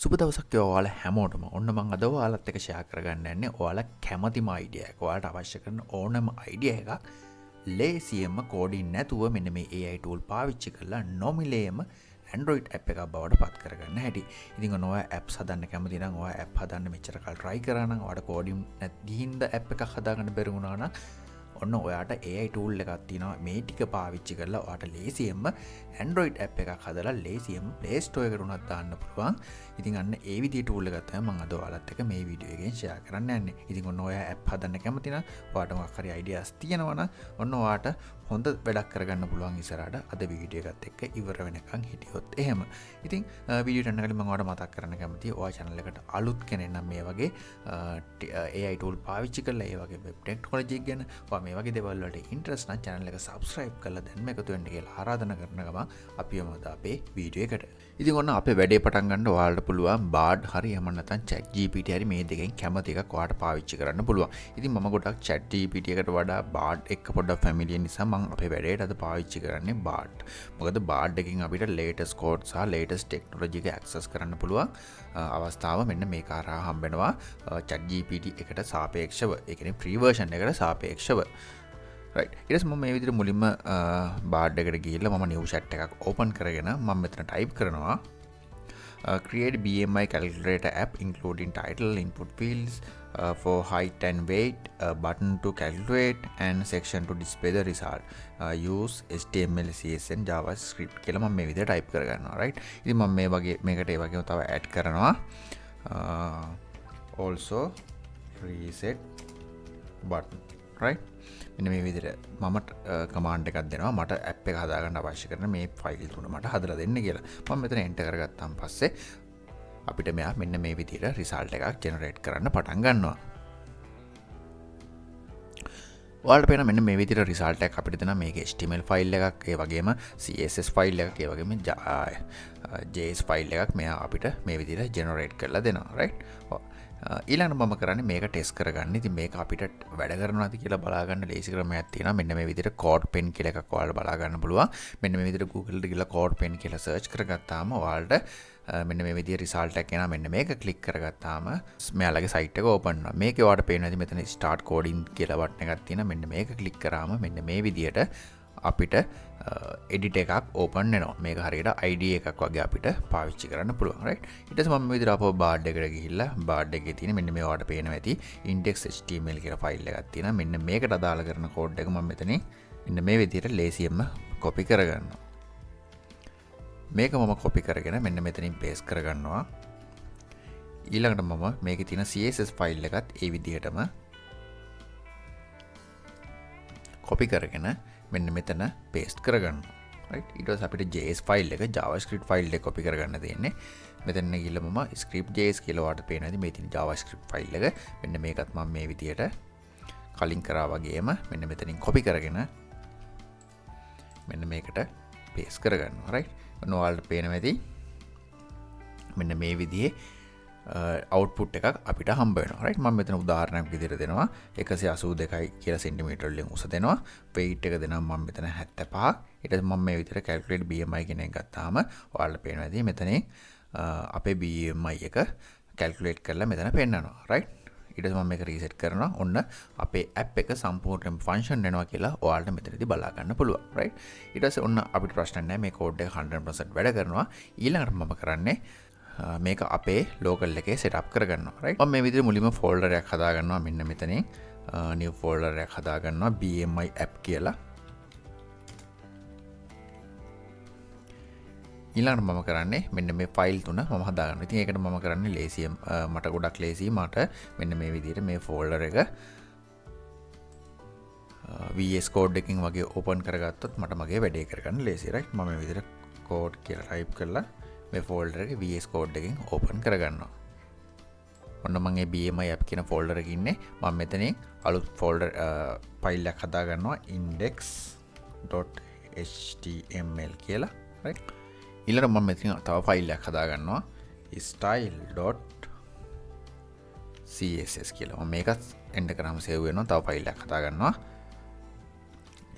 සුබ දවසක් ඔයාලා හැමෝටම. ඔන්න මම අද ඔයාලත් එක්ක ෂෙයා කරගන්න යන්නේ ඔයාලා කැමතිම අයිඩියා එක. ඔයාලට අවශ්‍ය කරන ඕනම අයිඩියා එකක් ලේසියෙන්ම කෝඩින් නැතුව මෙන්න මේ AI tool පාවිච්චි කරලා නොමිලේම Android app එකක් බවට පත් කරගන්න හැටි. ඉතින් ඔන්න ඔයා apps හදන්න කැමති නම් ඔයා app හදන්න මෙච්චර කල් try කරා නම් ඔයාලට කෝඩින් ගිහින්ද app එකක් හදාගන්න බැරි වුණා නම් ඔන්න ඔයාට AI tool එකක් තියෙනවා මේ ටික පාවිච්චි කරලා ඔයාට ලේසියෙන්ම Android app එකක් හදලා ලේසියෙන්ම Play Store එකට උනත් දාන්න පුළුවන්. ඉතින් අන්න ඒ විදිහේ tool එකක් තමයි මම අද ඔයාලත් එක්ක මේ වීඩියෝ එකෙන් share කරන්න යන්නේ. ඉතින් ඔන්න ඔයා app හදන්න කැමති නම් ඔයාට මොකක් හරි ideas තියෙනවා නම් ඔන්න ඔයාට හොඳ වැඩක් කරගන්න පුළුවන් ඉස්සරහට අද වීඩියෝ එකත් එක්ක ඉවර වෙනකන් හිටියොත් එහෙම. ඉතින් වීඩියෝ යන්න කලින් මම ඔයාලට මතක් කරන්න කැමතියි ඔයා channel එකට අලුත් කෙනෙක් නම් මේ වගේ AI tool පාවිච්චි කරලා ඒ වගේ web technology ගැන ඔයා මේ වගේ දේවල් වලට ඉන්ට්‍රස්ට් නම් channel එක subscribe කරලා දැන්ම එකතු වෙන්න කියලා ආරාධනා කරන ගමන් අපි යමු අපේ වීඩියෝ එකට. ඉතින් ඔන්න අපේ වැඩේ පටන් ගන්න ඔයාලට පුළුවන් Bard හරි එහෙම නැත්නම් ChatGPT හරි මේ දෙකෙන් කැමති එකක් ඔයාලට පාවිච්චි කරන්න පුළුවන්. ඉතින් මම ගොඩක් ChatGPT එකට වඩා Bard එක්ක පොඩ්ඩක් familiar නිසා මම අපේ වැඩේට අද පාවිච්චි කරන්නේ Bard. මොකද Bard එකකින් අපිට latest code සහ latest technology එක access කරන්න පුළුවන් අවස්ථාව මෙන්න මේ කරා හම්බ වෙනවා ChatGPT එකට සාපේක්ෂව. ඒ කියන්නේ free version එකට සාපේක්ෂව. right ඊට පස්සේ මම මේ විදිහට මුලින්ම Bard එකට ගිහිල්ලා මම new chat එකක් open කරගෙන මම මෙතන type කරනවා create BMI calculator app including title, input fields for height and weight, button to calculate and section to display the result. Use HTML, CSS and JavaScript කියලා මම මේ විදිහට type කරගන්නවා right. ඉතින් මම මේ වගේ මේකට ඒ වගේම තව add කරනවා also reset button right. මෙන්න මේ විදිහට මම කමාන්ඩ් එකක් දෙනවා මට ඇප් එක හදාගන්න අවශ්‍ය කරන මේ ෆයිල් තුන මට හදලා දෙන්න කියලා. මම මෙතන එන්ටර් කරගත්තාන් පස්සේ අපිට මෙයා මෙන්න මේ විදිහට රිසල්ට් එකක් ජෙනරේට් කරන්න පටන් ගන්නවා. ඔයාලට පේන මෙන්න මේ විදිහට රිසල්ට් එකක් අපිට දෙනවා. මේක HTML ෆයිල් එකක්, ඒ වගේම CSS ෆයිල් එකක්, ඒ වගේම JS ෆයිල් එකක් මෙයා අපිට මේ විදිහට ජෙනරේට් කරලා දෙනවා right. ඊළඟට මම කරන්නේ මේක ටෙස්ට් කරගන්න. ඉතින් මේක අපිට වැඩ කරනවාද කියලා බලා ගන්න ලේසි ක්‍රමයක් තියෙනවා. මෙන්න මේ විදිහට code pen කියලා එකක් ඔයාලට බලා ගන්න පුළුවන්. මෙන්න මේ විදිහට Google එකට ගිහලා code pen කියලා search කරගත්තාම ඔයාලට මෙන්න මේ විදිහේ result එකක් එනවා. මෙන්න මේක click කරගත්තාම මෙයාලගේ site එක open වෙනවා. මේකේ ඔයාලට පේනවා ඉතින් මෙතන start coding කියලා button එකක් තියෙනවා. මෙන්න මේක click කරාම මෙන්න මේ විදිහට අපිට edit එකක් open වෙනවා. මේක හරියට IDE එකක් වගේ අපිට පාවිච්චි කරන්න පුළුවන් right. ඊට පස්සේ මම මේ විදිහට අපෝ Bard එකට ගිහිල්ලා Bard එකේ තියෙන මෙන්න මේ ඔයාලට පේනවා ඇති index.html කියලා ෆයිල් එකක් තියෙනවා. මෙන්න මේකට අදාළ කරන කෝඩ් එක මම මෙතනින් මෙන්න මේ විදිහට ලේසියෙන්ම copy කරගන්නවා. මේක මම copy කරගෙන මෙන්න මෙතනින් paste කරගන්නවා. ඊළඟට මම මේකේ තියෙන CSS ෆයිල් එකත් ඒ විදිහටම copy කරගෙන මෙන්න මෙතන paste කරගන්නවා right. ඊට පස්සේ අපිට JS ෆයිල් එක JavaScript ෆයිල් එක copy කරගන්න තියෙන්නේ. මෙතන ගිහලා මම script.js කියලා වාට පේනවා මේ තියෙන JavaScript ෆයිල් එක. මෙන්න මේකත් මම මේ විදිහට කලින් කරා වගේම මෙන්න මෙතනින් copy කරගෙන මෙන්න මේකට paste කරගන්නවා right. ඔන්න ඔයාලට පේනවා ඇති මෙන්න මේ විදිහේ output එකක් අපිට හම්බ වෙනවා right. මම මෙතන උදාහරණයක් විදිහට දෙනවා 182යි කියලා සෙන්ටිමීටර වලින් උස දෙනවා. weight එක දෙනවා මම මෙතන 75. ඊට පස්සේ මම මේ විදිහට calculate BMI කියන එක ගත්තාම ඔයාලට පේනවා ඇති මෙතනින් අපේ BMI එක calculate කරලා මෙතන පෙන්නනවා right. ඊට පස්සේ මම මේක reset කරනවා. ඔන්න අපේ app එක සම්පූර්ණයෙන්ම function වෙනවා කියලා ඔයාලට මෙතනදී බලා ගන්න පුළුවන් right. ඊට පස්සේ ඔන්න අපිට ප්‍රශ්න නැහැ මේ code එක 100% වැඩ කරනවා. ඊළඟට මම කරන්නේ මේක අපේ local එකේ setup කරගන්නවා right. මම මේ විදිහට මුලින්ම folder එකක් හදා ගන්නවා. මෙන්න මෙතනින් new folder එකක් හදා ගන්නවා BMI app කියලා. ඊළඟට මම කරන්නේ මෙන්න මේ ෆයිල් තුන මම හදා ගන්නවා. ඉතින් ඒකට මම කරන්නේ ලේසියෙන් මට ගොඩක් ලේසියි මට මෙන්න මේ විදිහට මේ folder එක VS Code එකකින් වගේ open කරගත්තොත් මට මගේ වැඩේ කරගන්න ලේසියි right. මම මේ විදිහට code කියලා type කරලා මේ folder එක VS Code එකකින් open කරගන්නවා. ඔන්න මම මේ BMI app කියන folder එකේ ඉන්නේ. මම මෙතනින් අලුත් folder file එකක් හදා ගන්නවා index.html කියලා right. ඊළඟට මම මෙතන තව file එකක් හදා ගන්නවා style.css කියලා. මම මේකත් end කරාම save වෙනවා. තව file එකක් හදා ගන්නවා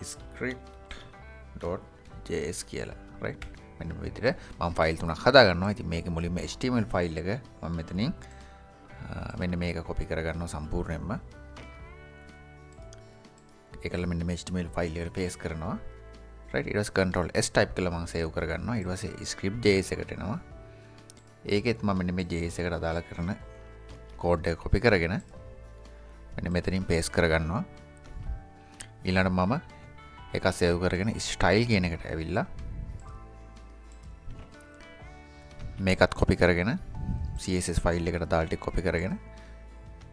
script.js කියලා right. මෙන්න මේ විදිහට මම ෆයිල් තුනක් හදා ගන්නවා. ඉතින් මේකේ මුලින්ම HTML ෆයිල් එක මම මෙතනින් මෙන්න මේක කොපි කරගන්නවා සම්පූර්ණයෙන්ම. ඒකල මෙන්න මේ HTML ෆයිල් එකට පේස්ට් කරනවා. right ඊට පස්සේ control S type කරලා මම සේව් කරගන්නවා. ඊට පස්සේ script.js එකට එනවා. ඒකෙත් මම මෙන්න මේ JS එකට අදාළ කරන කෝඩ් එක කොපි කරගෙන මෙන්න මෙතනින් පේස්ට් කරගන්නවා. ඊළඟට මම එක සේව් කරගෙන style කියන එකට ඇවිල්ලා මේකත් කොපි කරගෙන CSS ෆයිල් එකට දාලා ටික කොපි කරගෙන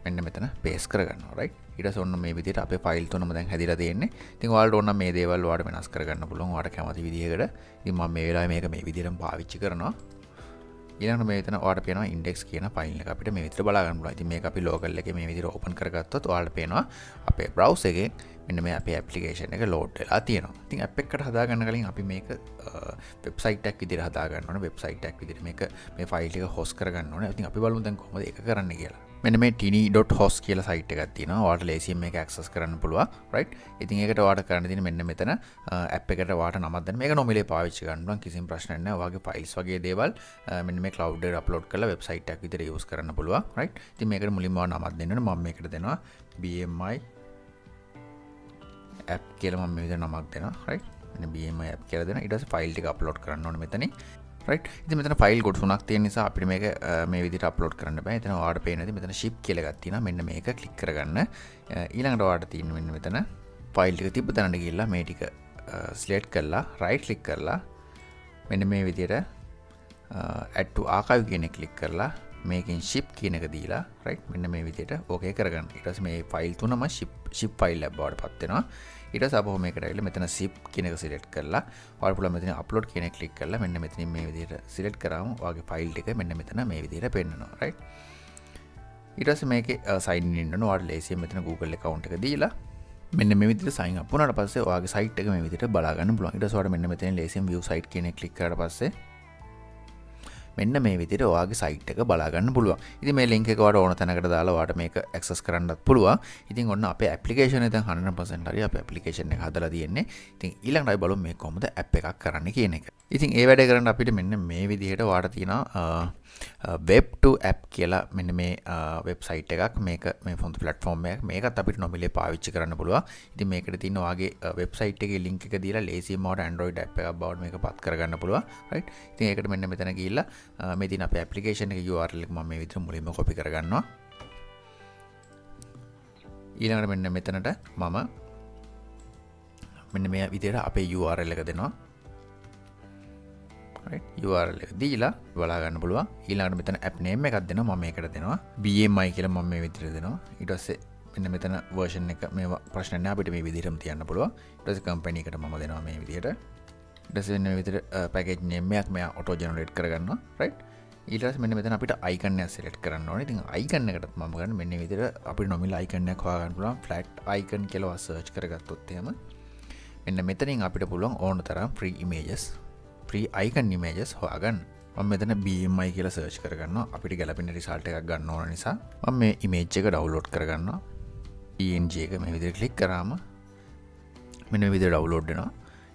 මෙන්න මෙතන පේස්ට් කරගන්නවා. right ඊට පස්සේ ඔන්න මේ විදිහට අපේ ෆයිල් තුනම දැන් හැදිලා තියෙන්නේ. ඉතින් ඔයාලට ඕන නම් මේ දේවල් ඔයාලට වෙනස් කරගන්න පුළුවන්. ඔයාලට කැමති විදිහකට. ඉතින් මම මේ වෙලාවේ මේක මේ විදිහටම පාවිච්චි කරනවා. ඊළඟට මේ විතර ඔයාලට පේනවා index කියන ෆයිල් එක අපිට මේ විදිහට බලා ගන්න පුළුවන්. ඉතින් මේක අපි local එකේ මේ විදිහට open කරගත්තොත් ඔයාලට පේනවා අපේ browser එකේ මෙන්න මේ අපේ application එක load වෙලා තියෙනවා. ඉතින් app එකකට හදාගන්න කලින් අපි මේක website එකක් විදිහට හදාගන්න ඕනේ. website එකක් විදිහට මේක මේ ෆයිල් එක host කරගන්න ඕනේ. ඉතින් අපි බලමු දැන් කොහොමද ඒක කරන්න කියලා. මෙන්න මේ tiny.host කියලා site එකක් තියෙනවා. ඔයාලට ලේසියෙන් මේක access කරන්න පුළුවන්. right ඉතින් ඒකට ඔයාලට කරන්න තියෙන්නේ මෙන්න මෙතන app එකට ඔයාලට නමක් දෙන්න. මේක නොමිලේ පාවිච්චි කරන්න පුළුවන්. කිසිම ප්‍රශ්නයක් නැහැ. ඔයාගේ files වගේ දේවල් මෙන්න මේ cloud එකට upload කරලා website එකක් විදිහට use කරන්න පුළුවන්. right ඉතින් මේකට මුලින්ම ඔයාලා නමක් දෙන්න ඕනේ. මම මේකට දෙනවා BMI app කියලා මම මේ විදිහට නමක් දෙනවා. right මෙන්න BMI app කියලා දෙනවා. ඊට පස්සේ ෆයිල් ටික අප්ලෝඩ් කරන්න ඕනේ මෙතනින්. right ඉතින් මෙතන ෆයිල් කොටස් තුනක් තියෙන නිසා අපිට මේක මේ විදිහට අප්ලෝඩ් කරන්න බෑ. එතන ඔයාලට පේන දේ මෙතන ship කියලා එකක් තියෙනවා. මෙන්න මේක ක්ලික් කරගන්න. ඊළඟට ඔයාලට තියෙන මෙන්න මෙතන ෆයිල් ටික තිබ්බ තැනට ගිහිල්ලා මේ ටික select කරලා right click කරලා මෙන්න මේ විදිහට add to archive කියන එක ක්ලික් කරලා මේකෙන් ship කියන එක දීලා right මෙන්න මේ විදිහට okay කරගන්න. ඊට පස්සේ මේ ෆයිල් තුනම ship ෆයිල් එකක් බවට පත් වෙනවා. ඊට පස්සේ අපහු මේකට ඇවිල්ලා මෙතන zip කියන එක select කරලා ඔයාලට පුළුවන් මෙතන upload කියන එක click කරලා මෙන්න මෙතනින් මේ විදිහට select කරාම ඔයාගේ ෆයිල් ටික මෙන්න මෙතන මේ විදිහට පෙන්නනවා. right ඊට පස්සේ මේකේ sign in වෙන්න ඕන. ඔයාලට ලේසියෙන් මෙතන Google account එක දීලා මෙන්න මේ විදිහට sign up වුණාට පස්සේ ඔයාගේ site එක මේ විදිහට බලා ගන්න පුළුවන්. ඊට පස්සේ ඔයාලට මෙන්න මෙතන ලේසියෙන් view site කියන එක click කරාට පස්සේ මෙන්න මේ විදිහට ඔයාගේ site එක බලා ගන්න පුළුවන්. ඉතින් මේ link එක ඔයාලට ඕන තැනකට දාලා ඔයාලට මේක access කරන්නත් පුළුවන්. ඉතින් ඔන්න අපේ application එක දැන් 100% හරි අපේ application එක හදලා තියෙන්නේ. ඉතින් ඊළඟට අපි බලමු මේක කොහොමද app එකක් කරන්න කියන එක. ඉතින් ඒ වැඩේ කරන්න අපිට මෙන්න මේ විදිහට ඔයාලට තියෙනවා web to app කියලා මෙන්න මේ වෙබ්සයිට් එකක්. මේක මේ ෆොන්ට් platform එකක්. මේකත් අපිට නොමිලේ පාවිච්චි කරන්න පුළුවන්. ඉතින් මේකට තියෙන ඔයාගේ වෙබ්සයිට් එකේ link එක දීලා ලේසියෙන්ම ඔයාලට Android app එකක් බවට මේක පත් කරගන්න පුළුවන්. right ඉතින් ඒකට මෙන්න මෙතන ගිහිල්ලා මේ තියෙන අපේ application එකේ URL එක මම මේ විදිහට මුලින්ම copy කරගන්නවා. ඊළඟට මෙන්න මෙතනට මම මෙන්න මේ විදිහට අපේ URL එක දෙනවා. right URL එක දීලා බලා ගන්න පුළුවන්. ඊළඟට මෙතන app name එකක් දෙනවා. මම මේකට දෙනවා BMI කියලා මම මේ විදිහට දෙනවා. ඊට පස්සේ මෙන්න මෙතන version එක මේ ප්‍රශ්න නැහැ අපිට මේ විදිහටම තියන්න පුළුවන්. ඊට පස්සේ company එකට මම දෙනවා මේ විදිහට. ඊට පස්සේ මෙන්න මේ විදිහට package name එකක් මෙයා auto generate කරගන්නවා. right ඊට පස්සේ මෙන්න මෙතන අපිට icon එක select කරන්න ඕනේ. ඉතින් icon එකටත් මම ගන්න මෙන්න මේ විදිහට අපිට nominal icon එකක් හොයා ගන්න පුළුවන්. flat icon කියලා search කරගත්තොත් එහෙම මෙන්න මෙතනින් අපිට පුළුවන් ඕන තරම් free icon images හොයාගන්න. මම මෙතන BMI කියලා search කරගන්නවා. අපිට ගැලපෙන result එකක් ගන්න ඕන නිසා මම මේ image එක download කරගන්නවා. PNG එක මේ විදිහට click කරාම මෙන්න මේ විදිහට download වෙනවා.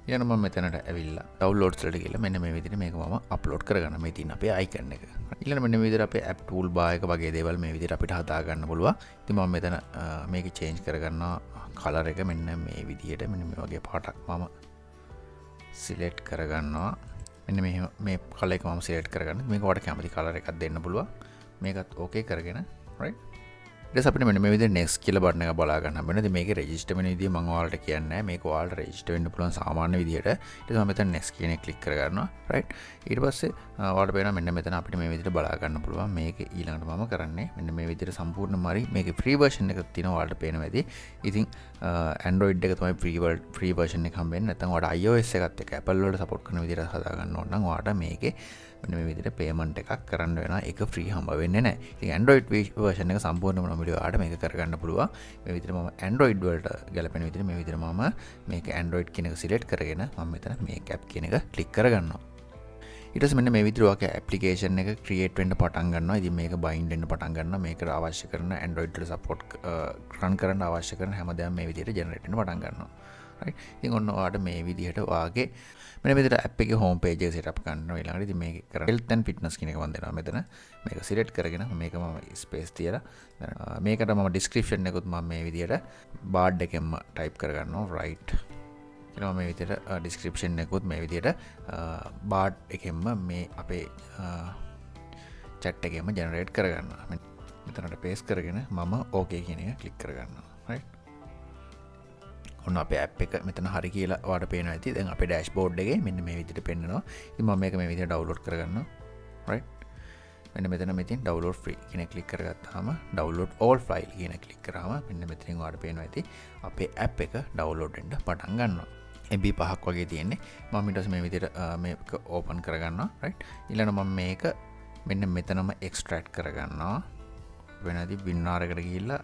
ඊළඟ මම මෙතනට ඇවිල්ලා downloads වලට ගිහලා මෙන්න මේ විදිහට මේක මම upload කරගන්න. මේ තියෙන අපේ icon එක. ඊළඟ මෙන්න මේ විදිහට අපේ app toolbar එක වගේ දේවල් මේ විදිහට අපිට හදා ගන්න පුළුවන්. ඉතින් මම මෙතන මේක change කරගන්නවා color එක මෙන්න මේ විදිහට මෙන්න මේ වගේ පාටක් මම select කරගන්නවා. මෙන්න මේ color එක මම select කරගන්න. මේක ඔයාලට කැමති color එකක් දෙන්න පුළුවන්. මේකත් okay කරගෙන right ඊට පස්සේ අපිට මෙන්න මේ විදිහට next කියලා බටන් එක බලා ගන්න හම්බ වෙනවා. ඉතින් මේකේ register වෙන විදිය මම ඔයාලට කියන්නේ නැහැ. මේක ඔයාලට register වෙන්න පුළුවන් සාමාන්‍ය විදියට. ඊට පස්සේ මම මෙතන next කියන එක click කරගන්නවා. right ඊට පස්සේ ඔයාලට පේනවා මෙන්න මෙතන අපිට මේ විදිහට බලා ගන්න පුළුවන්. මේකේ ඊළඟට මම කරන්නේ මෙන්න මේ විදිහට සම්පූර්ණයෙන්ම හරි මේකේ free version එකක් තියෙනවා ඔයාලට පේනවා ඇති. ඉතින් Android එක තමයි free version එක හම්බ වෙන්නේ. නැත්නම් ඔයාලට iOS එකත් එක්ක Apple වල support කරන විදිහට හදා ගන්න ඕන නම් ඔයාලට මේකේ මෙන්න මේ විදිහට payment එකක් කරන්න වෙනවා. ඒක free හම්බ වෙන්නේ නැහැ. ඉතින් Android version එක සම්පූර්ණයෙන්ම නොමිලේ ඔයාලට මේක කරගන්න පුළුවන්. මේ විදිහට මම Android වලට ගැලපෙන විදිහට මේ විදිහට මම මේක Android කියන එක select කරගෙන මම මෙතන මේක app කියන එක click කරගන්නවා. ඊට පස්සේ මෙන්න මේ විදිහට ඔයාගේ application එක create වෙන්න පටන් ගන්නවා. ඉතින් මේක bind වෙන්න පටන් ගන්නවා. මේකට අවශ්‍ය කරන Android වල support run කරන්න අවශ්‍ය කරන හැමදේම මේ විදිහට generate වෙන්න පටන් ගන්නවා. right. ඉතින් ඔන්න ඔයාලට මේ විදිහට ඔයාගේ මෙන්න මෙතන app එකේ home page එක setup කරනවා. ඊළඟට ඉතින් මේක කරන්න health and fitness කියන එක මම දෙනවා මෙතන. මේක select කරගෙන මේක මම space තියලා මේකට මම description එකකුත් මම මේ විදිහට bard එකෙන්ම type කරගන්නවා right. ඊළඟ මේ විදිහට description එකකුත් මේ විදිහට bard එකෙන්ම මේ අපේ chat එකෙන්ම generate කරගන්නවා. මෙතනට paste කරගෙන මම okay කියන එක click කරගන්නවා right. ඔන්න අපේ app එක මෙතන හරි කියලා ඔයාලට පේනවා ඇති. දැන් අපේ dashboard එකේ මෙන්න මේ විදිහට පෙන්නනවා. ඉතින් මම මේක මේ විදිහට download කරගන්නවා right. මෙන්න මෙතන download free කියන click කරගත්තාම download all file කියන click කරාම මෙන්න මෙතනින් ඔයාලට පේනවා ඇති අපේ app එක download වෙන්න පටන් ගන්නවා. MB 5ක් වගේ තියෙන්නේ. මම ඊට පස්සේ මේ විදිහට මේක open කරගන්නවා right. ඊළඟ මම මේක මෙන්න මෙතනම extract කරගන්නවා. වෙනදී WinRAR එකට ගිහිල්ලා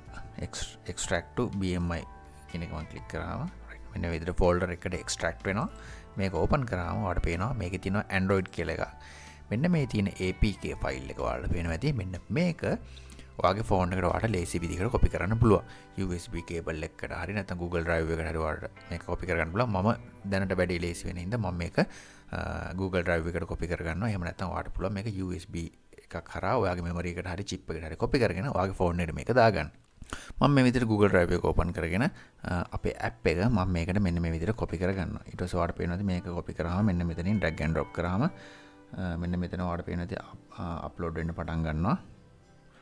extract to BMI කියන එක මම ක්ලික් කරාම right මෙන්න මේ විදිහට folder එකකට extract වෙනවා. මේක open කරාම ඔයාලට පේනවා මේකේ තියෙනවා Android කියලා එකක්. මෙන්න මේ තියෙන APK file එක ඔයාලට පේනවා ඇති. මෙන්න මේක ඔයාගේ phone එකට ඔයාලට lazy විදිහකට copy කරන්න පුළුවන්. USB cable එකකට හරි නැත්නම් Google Drive එකකට හරි ඔයාලට මේක copy කරගන්න පුළුවන්. මම දැනට වැඩි lazy වෙන හින්දා මම මේක Google Drive එකට copy කරගන්නවා. එහෙම නැත්නම් ඔයාලට පුළුවන් මේක USB එකක් හරහා ඔයාගේ memory එකට හරි chip එකට හරි copy කරගෙන ඔයාගේ phone එකට මේක දාගන්න. මම මේ විදිහට Google Drive එක open කරගෙන අපේ app එක මම මේකට මෙන්න මේ විදිහට copy කරගන්නවා. ඊට පස්සේ ඔයාලට පේනවා මේක copy කරාම මෙන්න මෙතනින් drag and drop කරාම මෙන්න මෙතන ඔයාලට පේනවා upload වෙන්න පටන් ගන්නවා.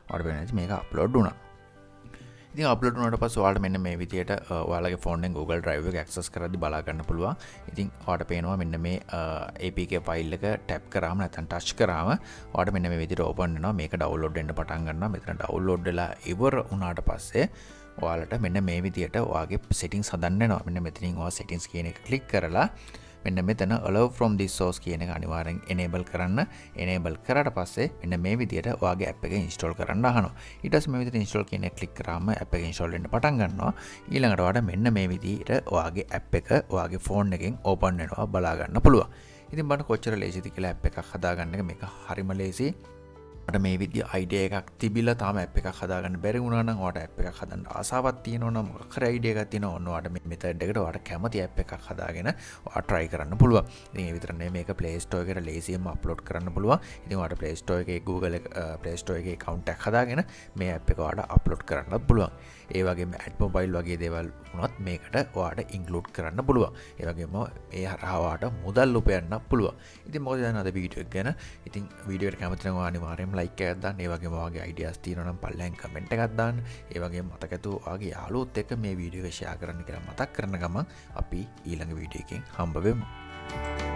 ඔයාලට පේනවා මේක upload වුණා. ඉතින් upload වුණාට පස්සේ ඔයාලට මෙන්න මේ විදිහට ඔයාලගේ phone එකෙන් Google Drive එක access කරද්දි බලා ගන්න පුළුවන්. ඉතින් ඔයාලට පේනවා මෙන්න මේ APK file එක tap කරාම නැත්නම් touch කරාම ඔයාලට මෙන්න මේ විදිහට open වෙනවා. මේක download වෙන්න පටන් ගන්නවා. මෙතන download වෙලා ඉවර වුණාට පස්සේ ඔයාලට මෙන්න මේ විදිහට ඔයාගේ settings හදන්න වෙනවා. මෙන්න මෙතනින් ඔයා settings කියන එක click කරලා මෙන්න මෙතන allow from this source කියන එක අනිවාර්යෙන් enable කරන්න. enable කරාට පස්සේ මෙන්න මේ විදිහට ඔයාගේ app එක install කරන්න අහනවා. ඊට පස්සේ මේ විදිහට install කියන එක click කරාම app එක install වෙන්න පටන් ගන්නවා. ඊළඟට ඔයාලට මෙන්න මේ විදිහට ඔයාගේ app එක ඔයාගේ phone එකෙන් open වෙනවා බලා ගන්න පුළුවන්. ඉතින් බලන්න කොච්චර ලේසිද කියලා app එකක් හදාගන්න එක. මේක හරිම ලේසි. ඔයාලට මේ විදිහේ idea එකක් තිබිලා තාම app එකක් හදාගන්න බැරි වුණා නම් ඔයාලට app එකක් හදන්න ආසාවක් තියෙනවා නම් මොකක් හරි idea එකක් තියෙනවා ඔන්න ඔයාලට මේ method එකට ඔයාලට කැමති app එකක් හදාගෙන ඔයාලා try කරන්න පුළුවන්. ඉතින් ඒ විතර නෙමෙයි මේක Play Store එකට ලේසියෙන්ම upload කරන්න පුළුවන්. ඉතින් ඔයාලට Play Store එකේ Google Play Store එකේ account එකක් හදාගෙන මේ app එක ඔයාලට upload කරන්න පුළුවන්. ඒ වගේම AdMobile වගේ දේවල් වුණත් මේකට ඔයාලට include කරන්න පුළුවන්. ඒ වගේම මේ හරහා ඔයාලට මුදල් උපයන්න පුළුවන්. ඉතින් මොකද දැන් අද වීඩියෝ එක ගැන ඉතින් වීඩියෝ එකට කැමති නම් ඔයා අනිවාර්යයෙන්ම like එකක් දාන්න. ඒ වගේම ඔයාගේ ideas තියෙනවා නම් පල්ලෙන් comment එකක් දාන්න. ඒ වගේම මතක ඇතුව ඔයාගේ යාළුවොත් එක්ක මේ වීඩියෝ එක share කරන්න කියලා මතක් කරන ගමන් අපි ඊළඟ වීඩියෝ එකෙන් හම්බ වෙමු.